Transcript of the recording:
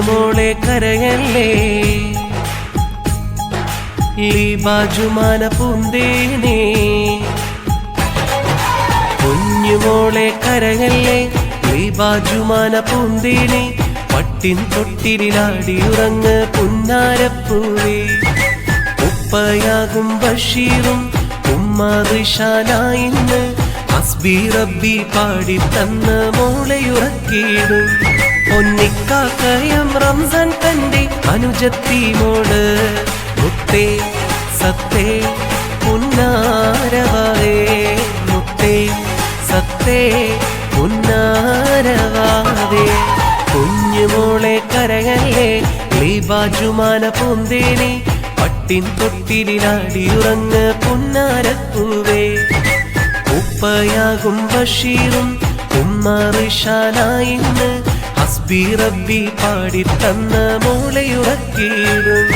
കുഞ്ഞുമോളെ കരയല്ലേ ലീബാജുമാന പൂന്തേനെ കുഞ്ഞുമോളെ കരയല്ലേ ലീബാജുമാന പൂന്തേനെ പട്ടിൻ തൊട്ടിലാടിയുറങ്ങ് പുന്നാരപ്പൂവേ ഉപ്പയാകും ബഷീറും ഉമ്മ റിഷാനായിന്ന് ഹസ്ബി റബ്ബി പാടി തന്ന മോളെയുറക്കിയിടും പൊന്നിക്കാക്കയം റംസാൻ തന്റെ അനുജത്തി മോള് മുത്തേ സത്തേ പുന്നാരവാവേ മുത്തേ സത്തേ പുന്നാരവാവേ കുഞ്ഞുമോളെ കരയല്ലേ ലീബാജുമാന പൂന്തേനെ പട്ടിൻ തൊട്ടിലാടിയുറങ്ങ് പുന്നാരപ്പൂവേ ഉപ്പയാകും ബഷീറും ഉമ്മ റിഷാനായിന്ന് ഹസ്ബി റബ്ബി പാടി തന്ന മോളെയുറക്കിയിടും